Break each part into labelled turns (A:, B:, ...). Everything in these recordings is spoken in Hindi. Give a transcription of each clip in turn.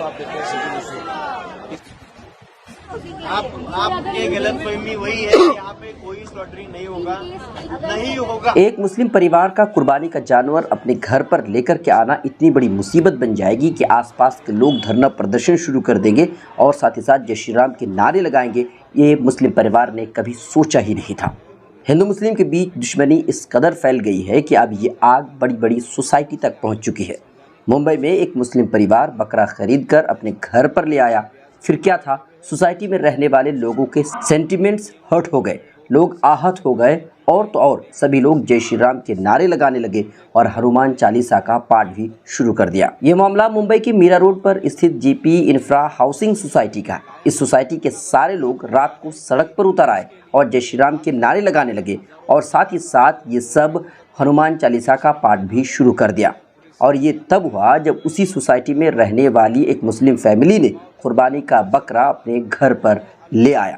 A: आप देखते हैं सिटी मुस्लिम। आपकी गलतफहमी वही है कि यहाँ पे कोई स्लॉटरिंग नहीं होगा।
B: एक मुस्लिम परिवार का कुर्बानी का जानवर अपने घर पर लेकर के आना इतनी बड़ी मुसीबत बन जाएगी कि आसपास के लोग धरना प्रदर्शन शुरू कर देंगे और साथ ही साथ जय श्री राम के नारे लगाएंगे। ये मुस्लिम परिवार ने कभी सोचा ही नहीं था। हिंदू मुस्लिम के बीच दुश्मनी इस कदर फैल गई है कि अब ये आग बड़ी बड़ी सोसाइटी तक पहुंच चुकी है। मुंबई में एक मुस्लिम परिवार बकरा खरीद कर अपने घर पर ले आया। फिर क्या था, सोसाइटी में रहने वाले लोगों के सेंटिमेंट्स हर्ट हो गए, लोग आहत हो गए और तो और सभी लोग जय श्री राम के नारे लगाने लगे और हनुमान चालीसा का पाठ भी शुरू कर दिया। ये मामला मुंबई के मीरा रोड पर स्थित जेपी इंफ्रा हाउसिंग सोसाइटी का। इस सोसाइटी के सारे लोग रात को सड़क पर उतर आए और जय श्री राम के नारे लगाने लगे और साथ ही साथ ये सब हनुमान चालीसा का पाठ भी शुरू कर दिया। और ये तब हुआ जब उसी सोसाइटी में रहने वाली एक मुस्लिम फैमिली ने कुर्बानी का बकरा अपने घर पर ले आया।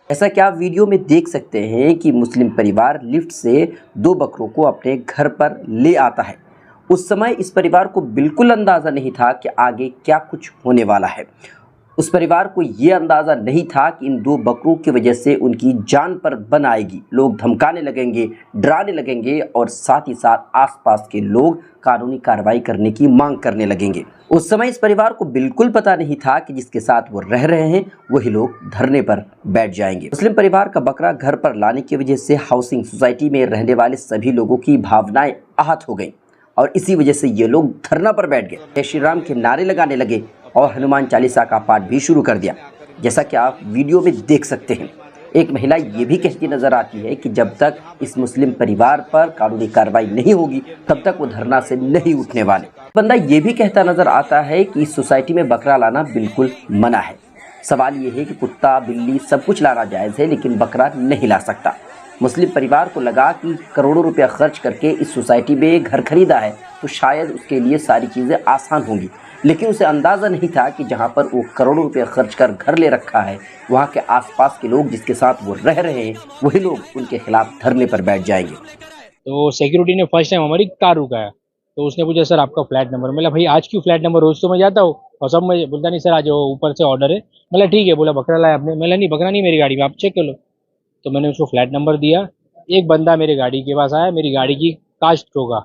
B: ऐसा क्या आप वीडियो में देख सकते हैं कि मुस्लिम परिवार लिफ्ट से 2 बकरों को अपने घर पर ले आता है। उस समय इस परिवार को बिल्कुल अंदाज़ा नहीं था कि आगे क्या कुछ होने वाला है। उस परिवार को ये अंदाज़ा नहीं था कि इन 2 बकरों की वजह से उनकी जान पर बन आएगी। लोग धमकाने लगेंगे, डराने लगेंगे और साथ ही साथ आसपास के लोग कानूनी कार्रवाई करने की मांग करने लगेंगे। उस समय इस परिवार को बिल्कुल पता नहीं था कि जिसके साथ वो रह रहे हैं वही लोग धरने पर बैठ जाएंगे। मुस्लिम परिवार का बकरा घर पर लाने की वजह से हाउसिंग सोसाइटी में रहने वाले सभी लोगों की भावनाएं आहत हो गईं और इसी वजह से ये लोग धरना पर बैठ गए, जय श्री राम के नारे लगाने लगे और हनुमान चालीसा का पाठ भी शुरू कर दिया। जैसा कि आप वीडियो में देख सकते हैं, एक महिला ये भी कहती नजर आती है कि जब तक इस मुस्लिम परिवार पर कानूनी कार्रवाई नहीं होगी तब तक वो धरना से नहीं उठने वाले। बंदा ये भी कहता नजर आता है कि इस सोसाइटी में बकरा लाना बिल्कुल मना है। सवाल ये है कि कुत्ता बिल्ली सब कुछ लाना जायज़ है लेकिन बकरा नहीं ला सकता। मुस्लिम परिवार को लगा कि करोड़ों रुपया खर्च करके इस सोसाइटी में घर खरीदा है तो शायद उसके लिए सारी चीज़ें आसान होंगी, लेकिन उसे अंदाज़ा नहीं था कि जहां पर वो करोड़ों रुपए खर्च कर घर ले रखा है वहां के आसपास के लोग जिसके साथ वो रह रहे हैं वही लोग उनके खिलाफ धरने पर बैठ जाएंगे।
C: तो सिक्योरिटी ने फर्स्ट टाइम हमारी कार रुकाया तो उसने पूछा सर आपका फ्लैट नंबर। मैं भाई आज क्यों फ्लैट नंबर, रोज तो मैं जाता हूँ और सब मैं बोलता नहीं सर आज ऊपर से ऑर्डर है। मतलब ठीक है, बोला बकरा लाया आपने। मैं नहीं बकरा नहीं मेरी गाड़ी में, आप चेक कर लो। तो मैंने उसको फ्लैट नंबर दिया। एक बंदा मेरे गाड़ी के पास आया, मेरी गाड़ी की कांच ठोका,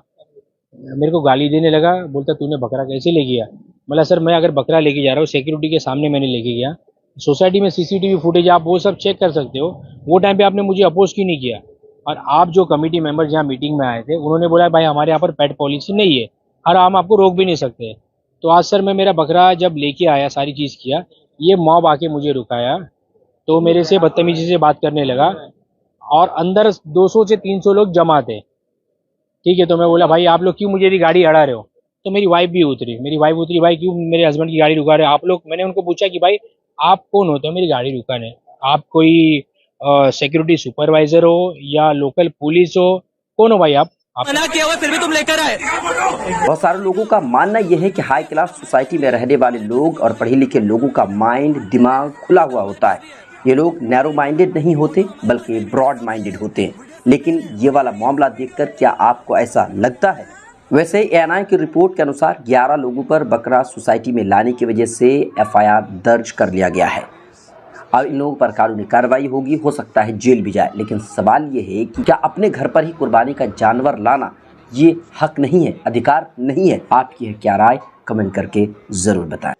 C: मेरे को गाली देने लगा, बोलता तूने बकरा कैसे ले गया। मतलब सर मैं अगर बकरा लेके जा रहा हूँ सिक्योरिटी के सामने मैंने लेके गया, सोसाइटी में सीसीटीवी फुटेज आप वो सब चेक कर सकते हो, वो टाइम पे आपने मुझे अपोज क्यों नहीं किया। और आप जो कमेटी मेंबर जहाँ मीटिंग में आए थे उन्होंने बोला भाई हमारे यहाँ पर पेट पॉलिसी नहीं है और हम आपको रोक भी नहीं सकते। तो आज सर मैं मेरा बकरा जब लेके आया, सारी चीज़ किया, ये मॉब आके मुझे रुकाया तो मेरे से बदतमीजी से बात करने लगा और अंदर 200 से 300 लोग जमा थे। ठीक है, तो मैं बोला भाई आप लोग क्यों मुझे गाड़ी अड़ा रहे हो। तो मेरी वाइफ भी उतरी, भाई क्यों मेरे हस्बैंड की गाड़ी रुका रहे हो आप लोग। मैंने उनको पूछा कि भाई आप कौन होते हो मेरी गाड़ी रुकाने, आप कोई सिक्योरिटी सुपरवाइजर हो या लोकल पुलिस हो, कौन हो भाई आप
D: मना किया हुआ फिर भी तुम लेकर आए।
B: बहुत सारे लोगों का मानना यह है कि हाई क्लास सोसाइटी में रहने वाले लोग और पढ़े लिखे लोगों का माइंड दिमाग खुला हुआ होता है। ये लोग नैरो माइंडेड नहीं होते बल्कि ब्रॉड माइंडेड होते हैं। लेकिन ये वाला मामला देखकर क्या आपको ऐसा लगता है? वैसे एएनआई की रिपोर्ट के अनुसार 11 लोगों पर बकरा सोसाइटी में लाने की वजह से एफआईआर दर्ज कर लिया गया है। अब इन लोगों पर कानूनी कार्रवाई होगी, हो सकता है जेल भी जाए। लेकिन सवाल ये है कि क्या अपने घर पर ही कुर्बानी का जानवर लाना ये हक नहीं है, अधिकार नहीं है? आपकी है क्या राय? कमेंट करके ज़रूर बताएं।